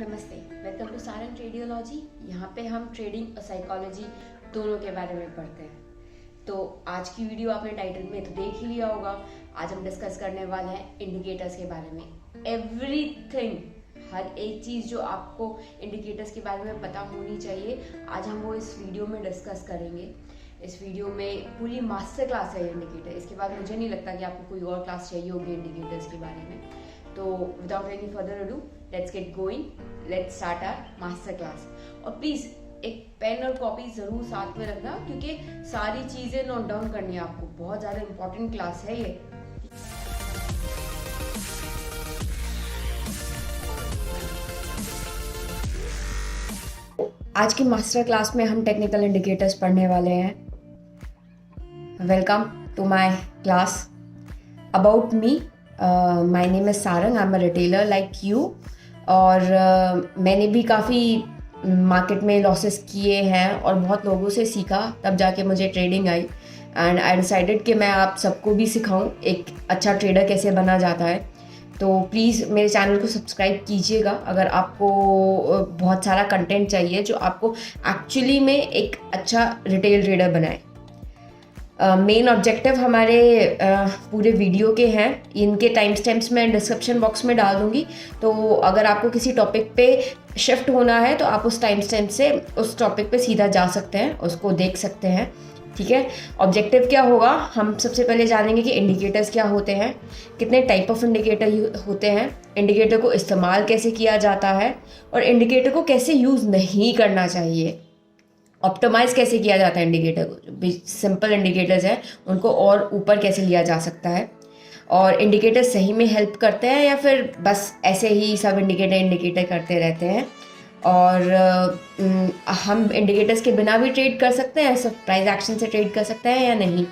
नमस्ते, welcome to Sarang ट्रेडियोलॉजी। यहाँ पे हम ट्रेडिंग और साइकोलॉजी दोनों के बारे में पढ़ते हैं। तो आज की वीडियो आपने टाइटल में तो देख ही लिया होगा। आज हम डिस्कस करने वाले हैं इंडिकेटर्स के बारे में। एवरीथिंग, हर एक चीज़ जो आपको इंडिकेटर्स के बारे में पता होनी चाहिए, आज हम वो इस वीडियो में डिस्कस करेंगे। इस वीडियो में पूरी मास्टर क्लास है इंडिकेटर। इसके बाद मुझे नहीं लगता कि आपको कोई और क्लास चाहिए होगी इंडिकेटर्स के बारे में। तो without any further ado, let's get going, let's start our master class. और प्लीज़ एक पेन और कॉपी ज़रूर साथ में रखना, क्योंकि सारी चीज़ें नोट डाउन करनी है आपको। बहुत ज़्यादा इंपॉर्टेंट क्लास है ये। आज की मास्टर क्लास में हम टेक्निकल इंडिकेटर्स पढ़ने वाले हैं। Welcome to my class. About me, my name is Sarang, I am a retailer like you. और मैंने भी काफ़ी मार्केट में लॉसेस किए हैं और बहुत लोगों से सीखा, तब जाके मुझे trading I. And I decided कि मैं आप सबको भी सिखाऊं एक अच्छा ट्रेडर कैसे बना जाता है। तो प्लीज़ मेरे चैनल को सब्सक्राइब कीजिएगा अगर आपको बहुत सारा कंटेंट चाहिए जो आपको एक्चुअली में एक अच्छा रिटेल ट्रेडर बनाए। मेन ऑब्जेक्टिव हमारे पूरे वीडियो के हैं। इनके टाइम स्टैम्प्स मैं डिस्क्रिप्शन बॉक्स में डाल दूँगी। तो अगर आपको किसी टॉपिक पे शिफ्ट होना है तो आप उस टाइम स्टैम्प से उस टॉपिक पे सीधा जा सकते हैं, उसको देख सकते हैं। ठीक है, ऑब्जेक्टिव क्या होगा, हम सबसे पहले जानेंगे कि इंडिकेटर्स क्या होते हैं, कितने टाइप ऑफ इंडिकेटर होते हैं, इंडिकेटर को इस्तेमाल कैसे किया जाता है और इंडिकेटर को कैसे यूज़ नहीं करना चाहिए, ऑप्टिमाइज़ कैसे किया जाता है इंडिकेटर को। जो सिंपल इंडिकेटर्स हैं उनको और ऊपर कैसे लिया जा सकता है, और इंडिकेटर सही में हेल्प करते हैं या फिर बस ऐसे ही सब इंडिकेटर करते रहते हैं। और हम इंडिकेटर्स के बिना भी ट्रेड कर सकते हैं, सब प्राइस एक्शन से ट्रेड कर सकते हैं या नहीं।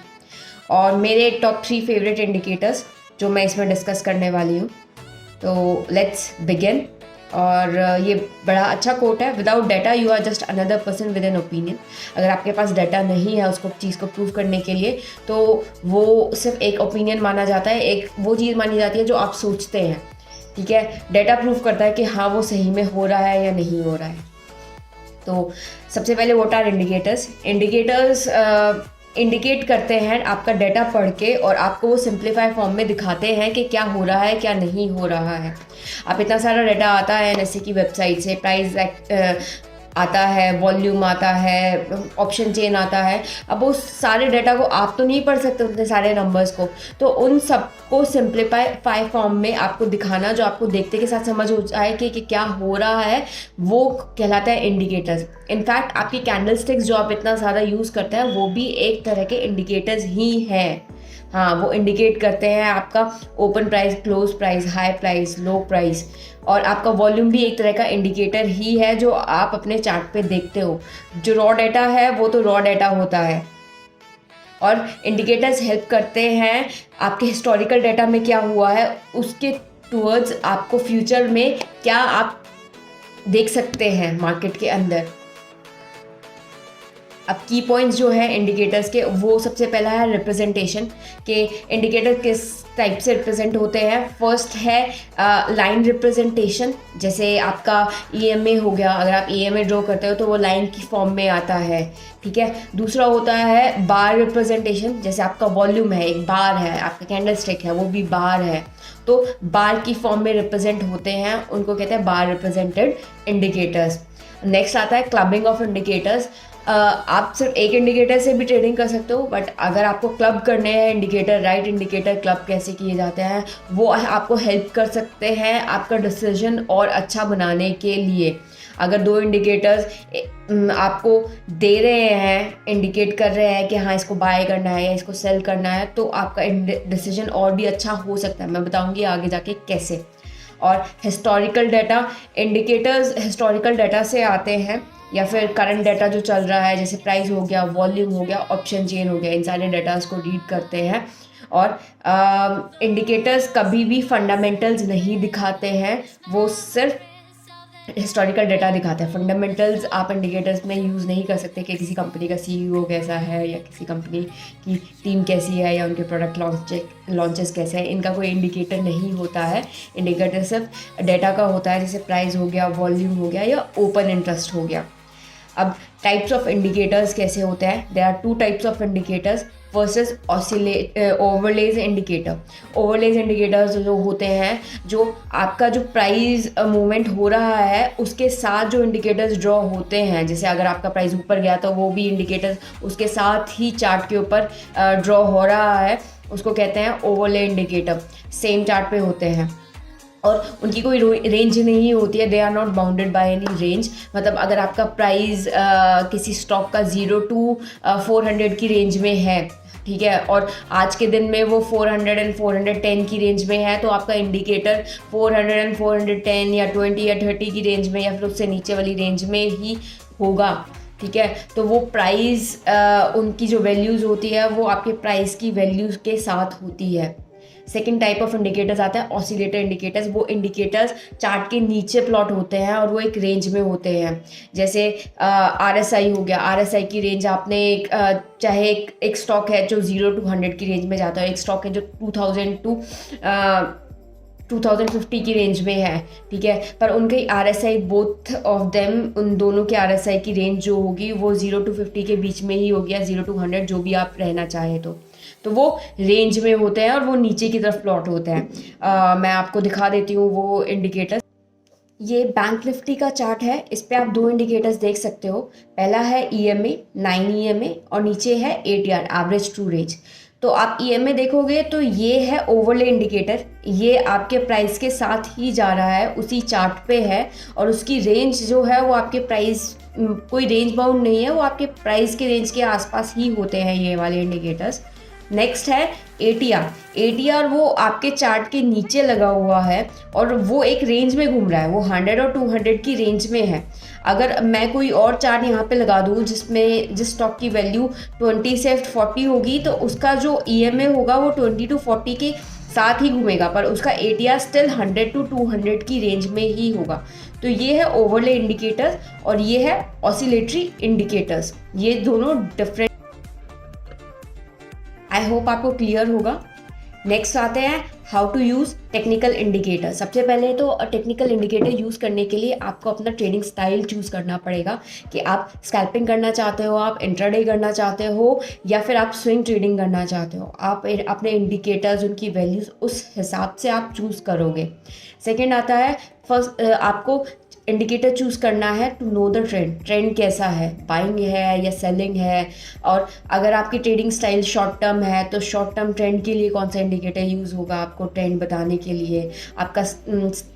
और मेरे टॉप 3 फेवरेट इंडिकेटर्स जो मैं इसमें डिस्कस करने वाली हूँ। तो लेट्स बिगिन। और ये बड़ा अच्छा कोट है, without data you are just another person with an opinion. अगर आपके पास डाटा नहीं है उसको चीज़ को प्रूव करने के लिए, तो वो सिर्फ एक ओपिनियन माना जाता है, एक वो चीज़ मानी जाती है जो आप सोचते हैं। ठीक है, डाटा प्रूव करता है कि हाँ वो सही में हो रहा है या नहीं हो रहा है। तो सबसे पहले what are indicators. Indicators indicate करते हैं आपका डाटा पढ़ के, और आपको वो सिंप्लीफाई फॉर्म में दिखाते हैं कि क्या हो रहा है क्या नहीं हो रहा है। आप इतना सारा डाटा आता है जैसे कि वेबसाइट से, प्राइस आता है, वॉल्यूम आता है, ऑप्शन चेन आता है। अब उस सारे डाटा को आप तो नहीं पढ़ सकते, उतने सारे नंबर्स को, तो उन सबको सिंप्लीफाई फॉर्म में आपको दिखाना, जो आपको देखते के साथ समझ हो जाए कि क्या हो रहा है, वो कहलाता है इंडिकेटर्स। इनफैक्ट आपकी कैंडल स्टिक्स जो आप इतना ज़्यादा यूज़ करते हैं वो भी एक तरह के इंडिकेटर्स ही हैं। हाँ, वो इंडिकेट करते हैं आपका open price, close price, high price, लो प्राइस। और आपका वॉल्यूम भी एक तरह का इंडिकेटर ही है जो आप अपने चार्ट पे देखते हो। जो रॉ डाटा है वो तो रॉ डाटा होता है। और इंडिकेटर्स हेल्प करते हैं आपके हिस्टोरिकल डाटा में क्या हुआ है उसके टूवर्ड्स आपको फ्यूचर में क्या आप देख सकते हैं मार्केट के अंदर। अब की पॉइंट्स जो है इंडिकेटर्स के, वो सबसे पहला है रिप्रेजेंटेशन, के इंडिकेटर किस टाइप से रिप्रेजेंट होते हैं। फर्स्ट है लाइन रिप्रेजेंटेशन, जैसे आपका ईएमए हो गया, अगर आप ईएमए ड्रॉ करते हो तो वो लाइन की फॉर्म में आता है। ठीक है, दूसरा होता है बार रिप्रेजेंटेशन, जैसे आपका वॉल्यूम है, एक बार है, आपका कैंडल स्टिक है वो भी बार है, तो बार की फॉर्म में रिप्रेजेंट होते हैं, उनको कहते हैं बार रिप्रेजेंटेड इंडिकेटर्स। नेक्स्ट आता है क्लबिंग ऑफ इंडिकेटर्स। आप सिर्फ एक इंडिकेटर से भी ट्रेडिंग कर सकते हो, बट अगर आपको क्लब करने हैं इंडिकेटर, राइट इंडिकेटर क्लब कैसे किए जाते हैं वो आपको हेल्प कर सकते हैं आपका डिसीजन और अच्छा बनाने के लिए। अगर 2 इंडिकेटर्स आपको दे रहे हैं, इंडिकेट कर रहे हैं कि हाँ इसको बाय करना है या इसको सेल करना है, तो आपका डिसीजन और भी अच्छा हो सकता है। मैं बताऊंगी आगे जाके कैसे। और historical data, indicators historical data से आते हैं या फिर करंट डाटा जो चल रहा है, जैसे प्राइस हो गया, वॉल्यूम हो गया, ऑप्शन चेन हो गया, इन सारे डाटास को रीड करते हैं। और इंडिकेटर्स कभी भी फंडामेंटल्स नहीं दिखाते हैं, वो सिर्फ हिस्टोरिकल डाटा दिखाता है। फंडामेंटल्स आप इंडिकेटर्स में यूज़ नहीं कर सकते कि किसी कंपनी का सीईओ कैसा है या किसी कंपनी की टीम कैसी है या उनके प्रोडक्ट लॉन्चेस कैसे हैं, इनका कोई इंडिकेटर नहीं होता है। इंडिकेटर सिर्फ डाटा का होता है, जैसे प्राइस हो गया, वॉल्यूम हो गया या ओपन इंटरेस्ट हो गया। अब टाइप्स ऑफ इंडिकेटर्स कैसे होते हैं? There are 2 types of indicators versus overlays indicator. Overlays indicators जो होते हैं, जो आपका जो प्राइस मूवमेंट हो रहा है उसके साथ जो इंडिकेटर्स ड्रॉ होते हैं, जैसे अगर आपका प्राइस ऊपर गया तो वो भी इंडिकेटर्स उसके साथ ही चार्ट के ऊपर ड्रॉ हो रहा है, उसको कहते हैं ओवरले इंडिकेटर। सेम चार्ट पे होते हैं और उनकी कोई रेंज नहीं होती है, they are not bounded by any range. मतलब अगर आपका प्राइस किसी स्टॉक का 0 to 400 की रेंज में है, ठीक है, और आज के दिन में वो 400 and 410 की रेंज में है, तो आपका इंडिकेटर 400 and 410 या 20 या 30 की रेंज में या फिर उससे नीचे वाली रेंज में ही होगा, ठीक है। तो वो प्राइस उनकी जो वैल्यूज़ होती है वो आपके प्राइस की वैल्यूज़ के साथ होती है। सेकेंड टाइप ऑफ इंडिकेटर्स आता है ऑसिलेटर इंडिकेटर्स। वो इंडिकेटर्स चार्ट के नीचे प्लॉट होते हैं और वो एक रेंज में होते हैं। जैसे RSI हो गया, RSI की रेंज आपने चाहे एक स्टॉक है जो 0 to 100 की रेंज में जाता है, एक स्टॉक है जो 2000 to 2050 की रेंज में है, ठीक है, पर उनके RSI बोथ ऑफ देम, उन दोनों के RSI की रेंज जो होगी वो 0 to 50 के बीच में ही होगी, या 0 to 100 जो भी आप रहना चाहे तो वो रेंज में होते हैं और वो नीचे की तरफ प्लॉट होते हैं। मैं आपको दिखा देती हूँ वो इंडिकेटर्स। ये बैंक निफ्टी का चार्ट है, इस पे आप 2 इंडिकेटर्स देख सकते हो। पहला है EMA 9 EMA और नीचे है ATR एवरेज ट्रू रेंज। तो आप EMA देखोगे तो ये है ओवरले इंडिकेटर, ये आपके प्राइस के साथ ही जा रहा है, उसी चार्ट पे है और उसकी रेंज जो है वो आपके प्राइस, कोई रेंज बाउंड नहीं है, वो आपके प्राइस के रेंज के आसपास ही होते हैं ये वाले इंडिकेटर्स। नेक्स्ट है ATR। ATR वो आपके चार्ट के नीचे लगा हुआ है और वो एक रेंज में घूम रहा है, वो 100 और 200 की रेंज में है। अगर मैं कोई और चार्ट यहाँ पे लगा दूँ जिस स्टॉक की वैल्यू 20 से 40 होगी, तो उसका जो EMA होगा वो 20 to 40 के साथ ही घूमेगा, पर उसका ATR स्टिल 100 to 200 की रेंज में ही होगा। तो ये है ओवरले इंडिकेटर्स और ये है ऑसिलेटरी इंडिकेटर्स। ये दोनों डिफरेंट। आई होप आपको क्लियर होगा। नेक्स्ट आते हैं how to use technical indicator. सबसे पहले तो टेक्निकल इंडिकेटर यूज़ करने के लिए आपको अपना ट्रेडिंग स्टाइल चूज़ करना पड़ेगा कि आप स्कैल्पिंग करना चाहते हो, आप इंट्राडे करना चाहते हो या फिर आप स्विंग ट्रेडिंग करना चाहते हो। आप अपने इंडिकेटर्स, उनकी वैल्यूज़ उस हिसाब से आप चूज़ करोगे। सेकेंड आता है, फर्स्ट आपको इंडिकेटर चूज़ करना है टू नो द ट्रेंड कैसा है, बाइंग है या सेलिंग है, और अगर आपकी ट्रेडिंग स्टाइल शॉर्ट टर्म है तो शॉर्ट टर्म ट्रेंड के लिए कौन सा इंडिकेटर यूज़ होगा आपको ट्रेंड बताने के लिए। आपका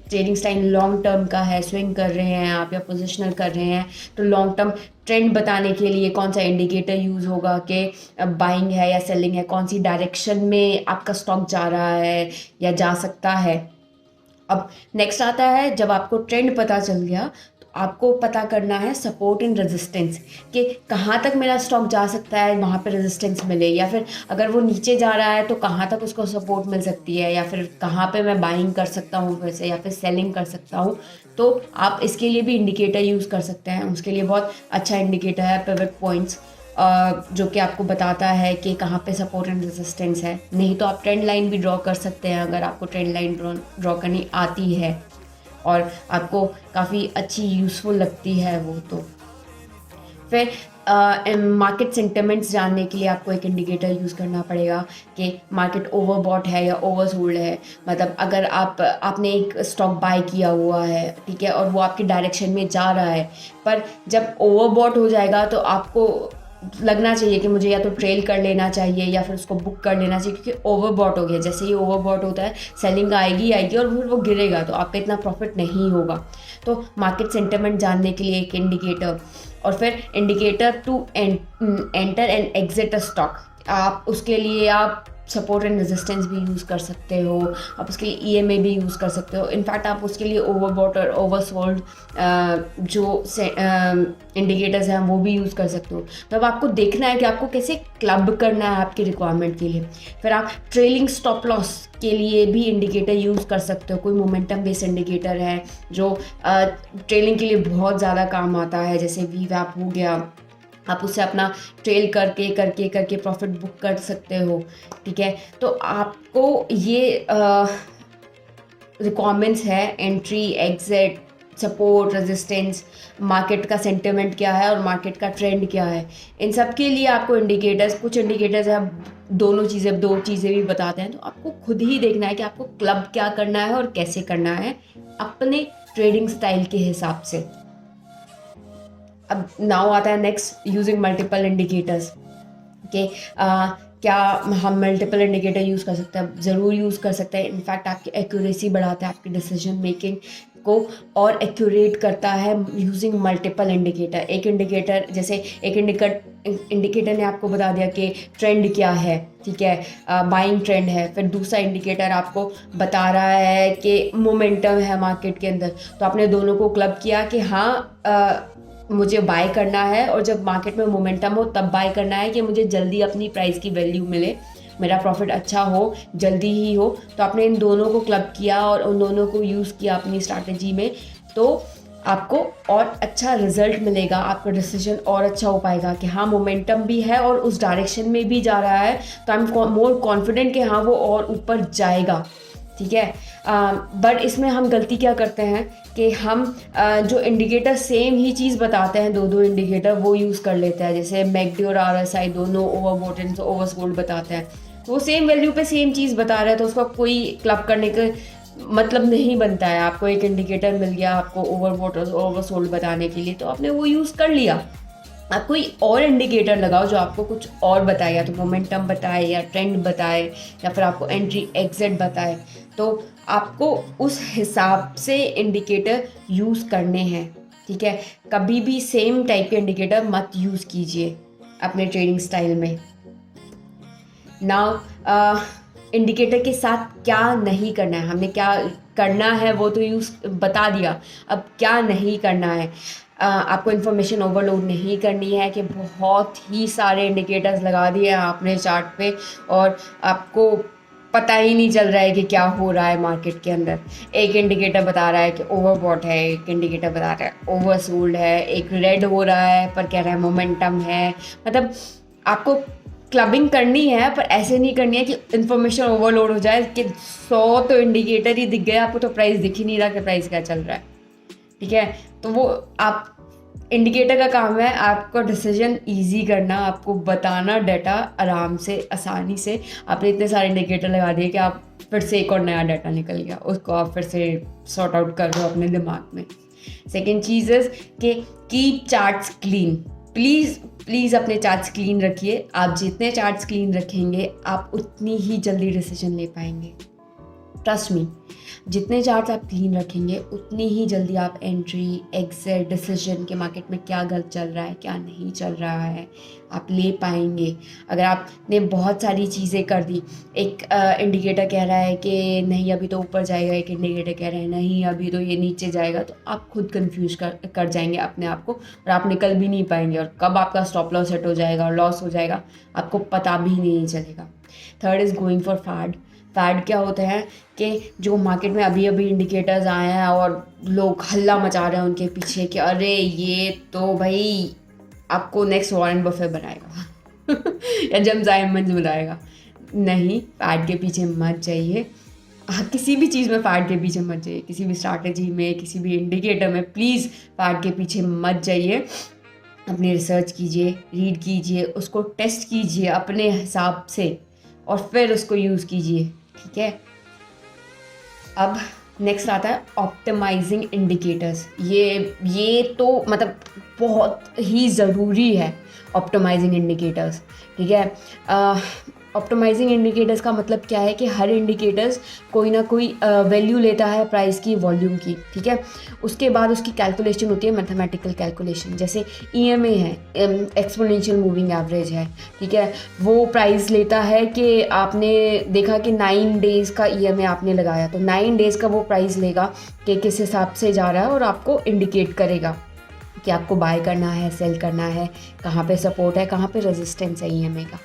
ट्रेडिंग स्टाइल लॉन्ग टर्म का है, स्विंग कर रहे हैं आप या पोजिशनल कर रहे हैं, तो लॉन्ग टर्म ट्रेंड बताने के लिए कौन सा इंडिकेटर यूज़ होगा कि बाइंग है या सेलिंग है, कौन सी डायरेक्शन में आपका स्टॉक जा रहा है या जा सकता है। अब नेक्स्ट आता है, जब आपको ट्रेंड पता चल गया तो आपको पता करना है सपोर्ट एंड रेजिस्टेंस, कि कहाँ तक मेरा स्टॉक जा सकता है, वहाँ पे रेजिस्टेंस मिले, या फिर अगर वो नीचे जा रहा है तो कहाँ तक उसको सपोर्ट मिल सकती है, या फिर कहाँ पे मैं बाइंग कर सकता हूँ फिर से, या फिर सेलिंग कर सकता हूँ। तो आप इसके लिए भी इंडिकेटर यूज़ कर सकते हैं। उसके लिए बहुत अच्छा इंडिकेटर है पिवट पॉइंट्स, जो कि आपको बताता है कि कहाँ पे सपोर्ट एंड रेजिस्टेंस है। नहीं तो आप ट्रेंड लाइन भी ड्रॉ कर सकते हैं, अगर आपको ट्रेंड लाइन ड्रॉ करनी आती है और आपको काफ़ी अच्छी यूज़फुल लगती है वो। तो फिर मार्केट सेंटिमेंट्स जानने के लिए आपको एक इंडिकेटर यूज़ करना पड़ेगा कि मार्केट ओवरबॉट है या ओवरसोल्ड है। मतलब अगर आपने एक स्टॉक बाय किया हुआ है, ठीक है, और वो आपकी डायरेक्शन में जा रहा है, पर जब ओवरबॉट हो जाएगा तो आपको लगना चाहिए कि मुझे या तो ट्रेल कर लेना चाहिए या फिर उसको बुक कर लेना चाहिए, क्योंकि ओवरबॉट हो गया। जैसे ही ओवरबॉट होता है सेलिंग आएगी और फिर वो गिरेगा तो आपका इतना प्रॉफिट नहीं होगा। तो मार्केट सेंटिमेंट जानने के लिए एक इंडिकेटर, और फिर indicator to enter and exit a stock. आप उसके लिए आप सपोर्ट एंड रेजिस्टेंस भी यूज़ कर सकते हो, आप उसके लिए ईएमए भी यूज़ कर सकते हो। इनफैक्ट आप उसके लिए ओवरबॉट और ओवरसोल्ड जो इंडिकेटर्स हैं वो भी यूज़ कर सकते हो। तो अब आपको देखना है कि आपको कैसे क्लब करना है आपकी रिक्वायरमेंट के लिए। फिर आप ट्रेलिंग स्टॉप लॉस के लिए भी इंडिकेटर यूज़ कर सकते हो। कोई मोमेंटम बेस्ड इंडिकेटर है जो ट्रेलिंग के लिए बहुत ज़्यादा काम आता है, जैसे वीवैप हो गया, आप उससे अपना ट्रेल करके करके करके प्रॉफिट बुक कर सकते हो। ठीक है, तो आपको ये रिक्वायरमेंट्स है, entry, exit, support, resistance, market का सेंटिमेंट क्या है और मार्केट का ट्रेंड क्या है, इन सब के लिए आपको इंडिकेटर्स, कुछ इंडिकेटर्स हैं दो चीज़ें भी बताते हैं। तो आपको खुद ही देखना है कि आपको क्लब क्या करना है और कैसे करना है अपने ट्रेडिंग स्टाइल के हिसाब से। अब नाउ आता है नेक्स्ट, यूजिंग मल्टीपल इंडिकेटर्स के क्या हम मल्टीपल इंडिकेटर यूज़ कर सकते हैं? ज़रूर यूज़ कर सकते हैं। इनफैक्ट आपकी एक्यूरेसी बढ़ाता है, आपकी डिसीजन मेकिंग को और एक्यूरेट करता है यूजिंग मल्टीपल इंडिकेटर। एक इंडिकेटर, जैसे एक इंडिकेटर ने आपको बता दिया कि ट्रेंड क्या है, ठीक है, बाइंग ट्रेंड है। फिर दूसरा इंडिकेटर आपको बता रहा है कि मोमेंटम है मार्केट के अंदर। तो आपने दोनों को क्लब किया कि हाँ मुझे बाय करना है, और जब मार्केट में मोमेंटम हो तब बाय करना है कि मुझे जल्दी अपनी प्राइस की वैल्यू मिले, मेरा प्रॉफिट अच्छा हो, जल्दी ही हो। तो आपने इन दोनों को क्लब किया और उन दोनों को यूज़ किया अपनी स्ट्रैटेजी में, तो आपको और अच्छा रिजल्ट मिलेगा, आपका डिसीजन और अच्छा हो पाएगा कि हाँ मोमेंटम भी है और उस डायरेक्शन में भी जा रहा है, तो आई एम मोर कॉन्फिडेंट कि हाँ वो और ऊपर जाएगा। ठीक है, बट इसमें हम गलती क्या करते हैं कि हम जो इंडिकेटर सेम ही चीज़ बताते हैं, दो इंडिकेटर वो यूज़ कर लेते हैं। जैसे मैकडी और आरएसआई दोनों ओवरबॉट एंड ओवरसोल्ड बताते हैं, तो वो सेम वैल्यू पे सेम चीज़ बता रहे हैं, तो उसका कोई क्लब करने का मतलब नहीं बनता है। आपको एक इंडिकेटर मिल गया आपको ओवरबॉट और ओवरसोल्ड बताने के लिए, तो आपने वो यूज़ कर लिया। आप कोई और इंडिकेटर लगाओ जो आपको कुछ और बताए, या तो मोमेंटम बताए या ट्रेंड बताए या फिर आपको एंट्री एग्जिट बताए। तो आपको उस हिसाब से इंडिकेटर यूज़ करने हैं। ठीक है, कभी भी सेम टाइप के इंडिकेटर मत यूज़ कीजिए अपने ट्रेडिंग स्टाइल में। नाउ इंडिकेटर के साथ क्या नहीं करना है, हमने क्या करना है वो तो यूज़ बता दिया, अब क्या नहीं करना है। आपको इन्फॉर्मेशन ओवरलोड नहीं करनी है कि बहुत ही सारे इंडिकेटर्स लगा दिए हैं आपने चार्ट पे और आपको पता ही नहीं चल रहा है कि क्या हो रहा है मार्केट के अंदर। एक इंडिकेटर बता रहा है कि ओवरबॉट है, एक इंडिकेटर बता रहा है ओवरसोल्ड है, एक रेड हो रहा है पर कह रहा है मोमेंटम है। मतलब आपको क्लबिंग करनी है, पर ऐसे नहीं करनी है कि इन्फॉर्मेशन ओवरलोड हो जाए कि 100 तो इंडिकेटर ही दिख गए आपको, तो प्राइस दिख ही नहीं रहा कि प्राइस क्या चल रहा है। ठीक है, तो वो आप इंडिकेटर का काम है आपका डिसीजन इजी करना, आपको बताना डाटा आराम से, आसानी से। आपने इतने सारे इंडिकेटर लगा दिए कि आप फिर से एक और नया डाटा निकल गया, उसको आप फिर से सॉर्ट आउट कर दो अपने दिमाग में। सेकेंड चीज़ इज़ कि कीप चार्ट्स क्लीन। प्लीज़ अपने चार्ट्स क्लीन रखिए। आप जितने चार्ट्स क्लीन रखेंगे आप उतनी ही जल्दी डिसीजन ले पाएंगे। ट्रस्ट मी, जितने चार्ट्स आप क्लीन रखेंगे उतनी ही जल्दी आप एंट्री, एग्जिट, डिसीजन के मार्केट में क्या गलत चल रहा है, क्या नहीं चल रहा है, आप ले पाएंगे। अगर आपने बहुत सारी चीज़ें कर दी, एक इंडिकेटर कह रहा है कि नहीं अभी तो ऊपर जाएगा, एक इंडिकेटर कह रहा है नहीं अभी तो ये नीचे जाएगा, तो आप खुद कंफ्यूज कर जाएंगे अपने आप को और आप निकल भी नहीं पाएंगे, और कब आपका स्टॉप लॉस हिट हो जाएगा और लॉस हो जाएगा आपको पता भी नहीं चलेगा। Third is going for fad. Fad क्या होते हैं कि जो मार्केट में अभी इंडिकेटर्स आए हैं और लोग हल्ला मचा रहे हैं उनके पीछे कि अरे ये तो भाई आपको नेक्स्ट वॉरेन बफे बनाएगा या जेम्स डायमंड्स बनाएगा। नहीं, फैड के पीछे मत जाइए। किसी भी चीज़ में फैड के पीछे मत जाइए, किसी भी स्ट्रैटेजी में, किसी भी इंडिकेटर में प्लीज़ फैड के पीछे मत जाइए। अपनी रिसर्च कीजिए, रीड कीजिए, उसको टेस्ट कीजिए अपने हिसाब से और फिर उसको यूज़ कीजिए। ठीक है, अब नेक्स्ट आता है ऑप्टिमाइजिंग इंडिकेटर्स। ये तो मतलब बहुत ही ज़रूरी है ऑप्टिमाइजिंग इंडिकेटर्स। ठीक है, ऑप्टिमाइजिंग इंडिकेटर्स का मतलब क्या है कि हर इंडिकेटर्स कोई ना कोई वैल्यू लेता है प्राइस की, वॉल्यूम की, ठीक है। उसके बाद उसकी कैलकुलेशन होती है, मैथमेटिकल कैलकुलेशन। जैसे EMA है, एक्सपोनेंशियल मूविंग एवरेज है, ठीक है। वो प्राइस लेता है कि आपने देखा कि 9 डेज़ का EMA आपने लगाया, तो 9 डेज़ का वो प्राइस लेगा कि किस हिसाब से जा रहा है और आपको इंडिकेट करेगा कि आपको बाय करना है, सेल करना है, कहाँ पे सपोर्ट है, कहाँ पे रेजिस्टेंस है EMA का।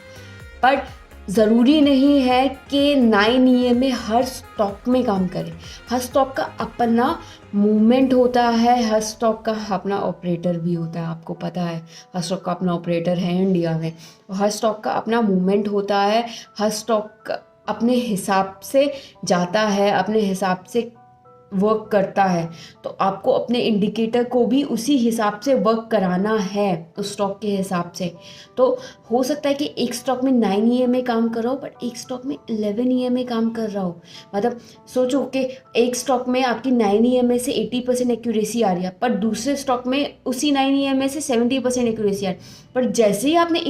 पर ज़रूरी नहीं है कि 9 EMA हर स्टॉक में काम करे। हर स्टॉक का अपना मूवमेंट होता है, हर स्टॉक का अपना ऑपरेटर भी होता है, आपको पता है। हर स्टॉक का अपना ऑपरेटर है इंडिया में, हर स्टॉक का अपना मूवमेंट होता है, हर स्टॉक अपने हिसाब से जाता है, अपने हिसाब से वर्क करता है। तो आपको अपने इंडिकेटर को भी उसी हिसाब से वर्क कराना है, उस स्टॉक के हिसाब से। तो हो सकता है कि एक स्टॉक में 9 EMA काम कर रहा हो, बट एक स्टॉक में 11 EMA काम कर रहा हो। मतलब सोचो कि एक स्टॉक में आपकी 9 EMA से 80% एक्यूरेसी आ रही है, पर दूसरे स्टॉक में उसी 9 EMA से 70% एक्यूरेसी आ रही है। पर जैसे ही आपने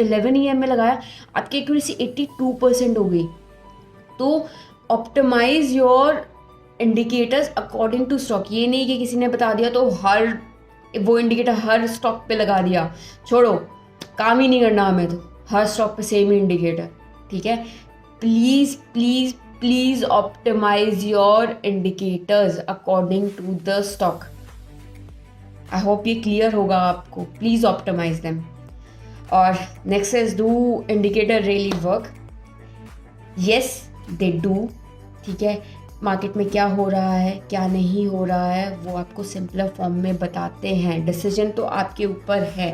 11 EMA लगाया, आपकी एक्यूरेसी 82% हो गई। तो optimise your indicators according to stock. ये नहीं कि किसी ने बता दिया तो वो इंडिकेटर हर स्टॉक पे लगा दिया, छोड़ो, काम ही नहीं करना हमें, तो हर स्टॉक पे सेम ही इंडिकेटर, ठीक है। Please please please optimise your indicators according to the stock. I hope ये क्लियर होगा आपको। Please optimise them. और next is, do indicator really work? Yes they do, ठीक है। मार्केट में क्या हो रहा है, क्या नहीं हो रहा है, वो आपको सिंपलर फॉर्म में बताते हैं। डिसीजन तो आपके ऊपर है,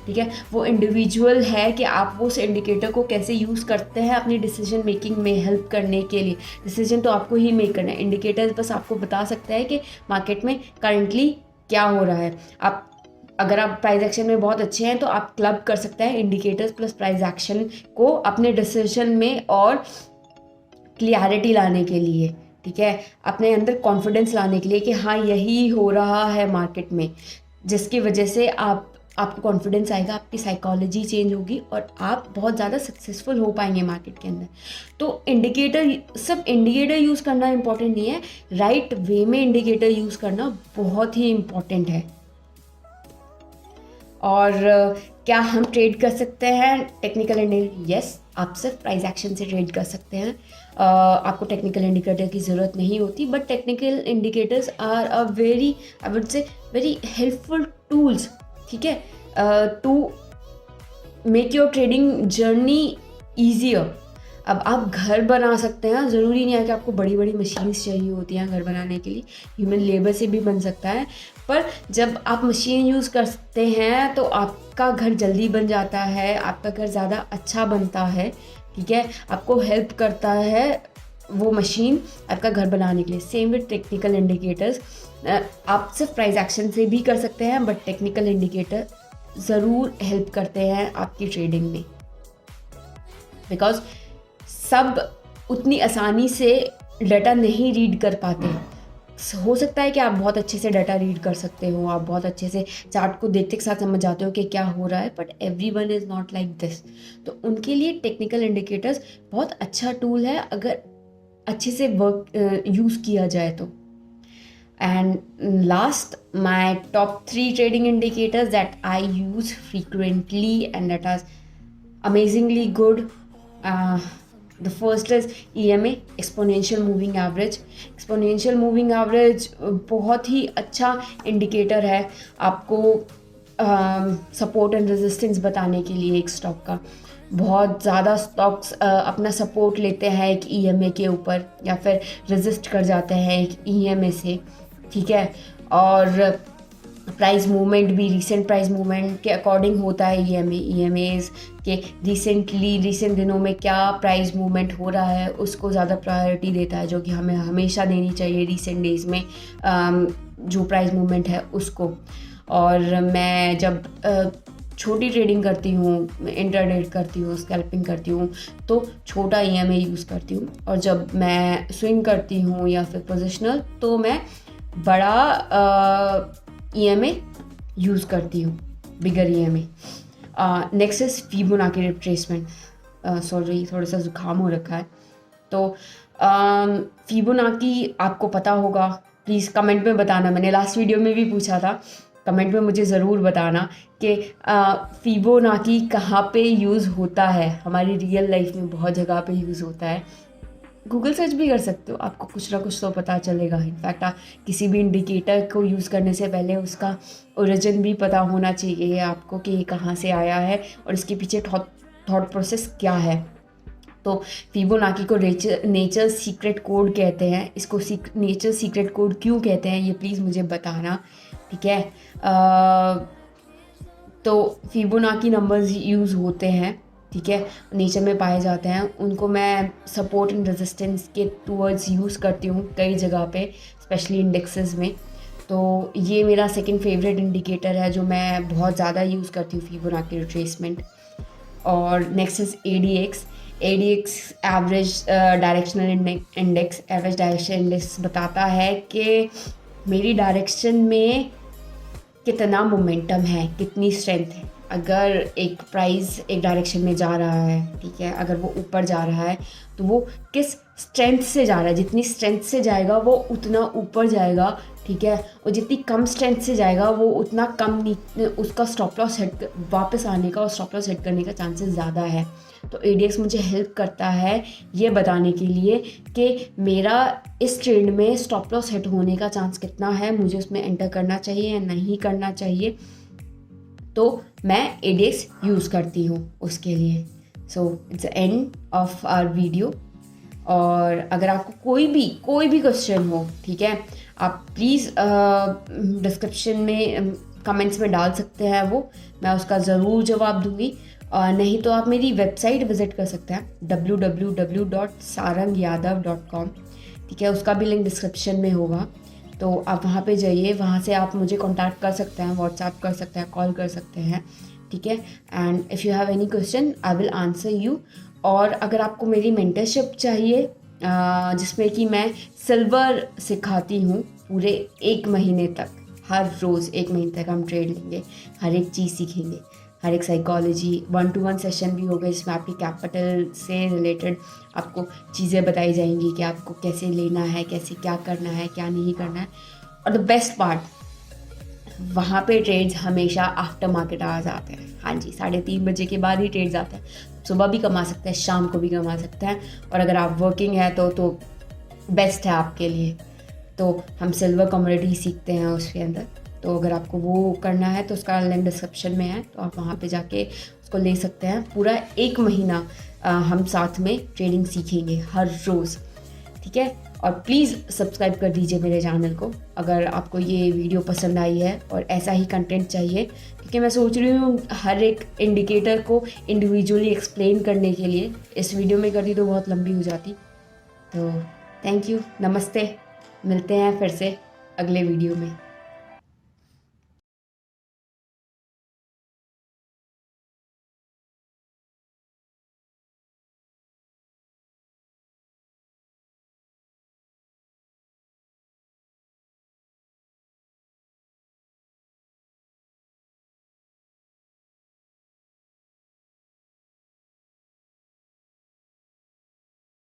ठीक है। वो इंडिविजुअल है कि आप उस इंडिकेटर को कैसे यूज़ करते हैं अपनी डिसीजन मेकिंग में हेल्प करने के लिए। डिसीजन तो आपको ही मेक करना है, इंडिकेटर्स बस आपको बता सकता है कि मार्केट में करंटली क्या हो रहा है। अगर आप प्राइस एक्शन में बहुत अच्छे हैं तो आप क्लब कर सकते हैं इंडिकेटर्स प्लस प्राइस एक्शन को अपने डिसीजन में और क्लियरिटी लाने के लिए, ठीक है। अपने अंदर कॉन्फिडेंस लाने के लिए कि हाँ यही हो रहा है मार्केट में, जिसकी वजह से आपको कॉन्फिडेंस आएगा, आपकी साइकोलॉजी चेंज होगी और आप बहुत ज़्यादा सक्सेसफुल हो पाएंगे मार्केट के अंदर। तो सब इंडिकेटर यूज़ करना इम्पॉर्टेंट नहीं है, राइट वे में इंडिकेटर यूज़ करना बहुत ही इम्पॉर्टेंट है। और क्या हम ट्रेड कर सकते हैं टेक्निकल इंडिकेटर? यस, आप सिर्फ प्राइस एक्शन से ट्रेड कर सकते हैं। आपको टेक्निकल इंडिकेटर की ज़रूरत नहीं होती, but technical indicators are a very, I would say very helpful tools, ठीक है, to make your trading journey easier. अब आप घर बना सकते हैं, ज़रूरी नहीं है कि आपको बड़ी बड़ी मशीन्स चाहिए होती हैं घर बनाने के लिए, ह्यूमन लेबर से भी बन सकता है। पर जब आप मशीन यूज़ करते हैं तो आपका घर जल्दी बन जाता है, आपका घर ज़्यादा अच्छा बनता है, ठीक है। आपको हेल्प करता है वो मशीन आपका घर बनाने के लिए। सेम विद टेक्निकल इंडिकेटर्स, आप सिर्फ प्राइस एक्शन से भी कर सकते हैं, बट टेक्निकल इंडिकेटर ज़रूर हेल्प करते हैं आपकी ट्रेडिंग में, बिकॉज सब उतनी आसानी से डाटा नहीं रीड कर पाते। हो सकता है कि आप बहुत अच्छे से डाटा रीड कर सकते हो, आप बहुत अच्छे से चार्ट को देखते के साथ समझ जाते हो कि क्या हो रहा है, but everyone is not like this. तो उनके लिए टेक्निकल इंडिकेटर्स बहुत अच्छा टूल है अगर अच्छे से वर्क यूज़ किया जाए तो। And last, my top 3 trading indicators that I use frequently and that are amazingly good. The first is EMA, exponential moving average. Exponential moving average बहुत ही अच्छा इंडिकेटर है आपको सपोर्ट एंड रेजिस्टेंस बताने के लिए। एक स्टॉक का बहुत ज़्यादा स्टॉक्स अपना सपोर्ट लेते हैं एक EMA के ऊपर, या फिर रेजिस्ट कर जाते हैं एक EMA से, ठीक है। और प्राइस मूवमेंट भी रिसेंट प्राइस मूवमेंट के अकॉर्डिंग होता है। EMAs के रिसेंट दिनों में क्या प्राइस मूवमेंट हो रहा है उसको ज़्यादा प्रायोरिटी देता है, जो कि हमें हमेशा देनी चाहिए रिसेंट डेज़ में जो प्राइस मूवमेंट है उसको। और मैं जब छोटी ट्रेडिंग करती हूँ, इंट्राडे करती हूँ, स्कैल्पिंग करती हूँ, तो छोटा EMA यूज़ करती हूँ। और जब मैं स्विंग करती हूँ या फिर पोजिशनल, तो मैं बड़ा EMA यूज़ करती हूँ, बिगर EMA। Next is Fibonacci retracement. Sorry, थोड़ा सा ज़ुकाम हो रखा है। तो फिबोनाची आपको पता होगा, प्लीज़ कमेंट में बताना। मैंने लास्ट वीडियो में भी पूछा था, कमेंट में मुझे ज़रूर बताना कि फिबोनाची कहाँ पे यूज़ होता है। हमारी रियल लाइफ में बहुत जगह पे यूज़ होता है। गूगल सर्च भी कर सकते हो, आपको कुछ ना कुछ तो पता चलेगा। इनफैक्ट किसी भी इंडिकेटर को यूज़ करने से पहले उसका ओरिजिन भी पता होना चाहिए आपको कि ये कहाँ से आया है और इसके पीछे थॉट प्रोसेस क्या है। तो फिबोनाची को नेचर सीक्रेट कोड कहते हैं। इसको नेचर सीक्रेट कोड क्यों कहते हैं ये प्लीज़ मुझे बताना, ठीक है। तो फिबोनाची नंबर्स यूज़ होते हैं, ठीक है, नेचर में पाए जाते हैं। उनको मैं सपोर्ट एंड रेजिस्टेंस के टूवर्ड्स यूज़ करती हूँ कई जगह पे, स्पेशली इंडेक्सेस में। तो ये मेरा सेकंड फेवरेट इंडिकेटर है जो मैं बहुत ज़्यादा यूज़ करती हूँ फिबोनाची रिट्रेसमेंट। और next is ADX। Average directional index. Average direction index बताता है कि मेरी डायरेक्शन में कितना मोमेंटम है, कितनी स्ट्रेंथ है। अगर एक प्राइस एक डायरेक्शन में जा रहा है, ठीक है, अगर वो ऊपर जा रहा है तो वो किस स्ट्रेंथ से जा रहा है। जितनी स्ट्रेंथ से जाएगा वो उतना ऊपर जाएगा, ठीक है, और जितनी कम स्ट्रेंथ से जाएगा वो उतना कम उसका स्टॉप लॉस हिट वापस आने का और स्टॉप लॉस हिट करने का चांसेस ज़्यादा है। तो ADX मुझे हेल्प करता है ये बताने के लिए कि मेरा इस ट्रेड में स्टॉप लॉस हिट होने का चांस कितना है, मुझे उसमें एंटर करना चाहिए या नहीं करना चाहिए। तो मैं ADX यूज़ करती हूँ उसके लिए। So it's end of our video. और अगर आपको कोई भी क्वेश्चन हो, ठीक है, आप प्लीज़ डिस्क्रिप्शन में कमेंट्स में डाल सकते हैं, वो मैं उसका ज़रूर जवाब दूंगी। नहीं तो आप मेरी वेबसाइट विज़िट कर सकते हैं www.sarangyadav.com, ठीक है, उसका भी लिंक डिस्क्रिप्शन में होगा। तो आप वहाँ पे जाइए, वहाँ से आप मुझे कांटेक्ट कर सकते हैं, व्हाट्सएप कर सकते हैं, कॉल कर सकते हैं, ठीक है। And if you have any question I will answer you. और अगर आपको मेरी मेंटरशिप चाहिए जिसमें कि मैं सिल्वर सिखाती हूँ पूरे 1 महीने तक, हर रोज़ 1 महीने तक हम ट्रेड लेंगे, हर एक चीज़ सीखेंगे, हर एक साइकोलॉजी, 1-to-1 सेशन भी होगा जिसमें आपकी कैपिटल से रिलेटेड आपको चीज़ें बताई जाएंगी कि आपको कैसे लेना है, कैसे क्या करना है, क्या नहीं करना है। और द बेस्ट पार्ट, वहाँ पे ट्रेड्स हमेशा आफ्टर मार्केट आ जाते हैं। हाँ जी, 3:30 बजे के बाद ही ट्रेड्स आते हैं। सुबह भी कमा सकते हैं, शाम को भी कमा सकते हैं। और अगर आप वर्किंग है तो बेस्ट है आपके लिए। तो हम सिल्वर कमोडिटी सीखते हैं उसके अंदर। तो अगर आपको वो करना है तो उसका लिंक डिस्क्रिप्शन में है, तो आप वहाँ पे जाके उसको ले सकते हैं। पूरा 1 महीना हम साथ में ट्रेडिंग सीखेंगे हर रोज़, ठीक है। और प्लीज़ सब्सक्राइब कर दीजिए मेरे चैनल को अगर आपको ये वीडियो पसंद आई है और ऐसा ही कंटेंट चाहिए, क्योंकि मैं सोच रही हूँ हर एक इंडिकेटर को इंडिविजुअली एक्सप्लेन करने के लिए। इस वीडियो में करती तो बहुत लंबी हो जाती। तो थैंक यू, नमस्ते, मिलते हैं फिर से अगले वीडियो में।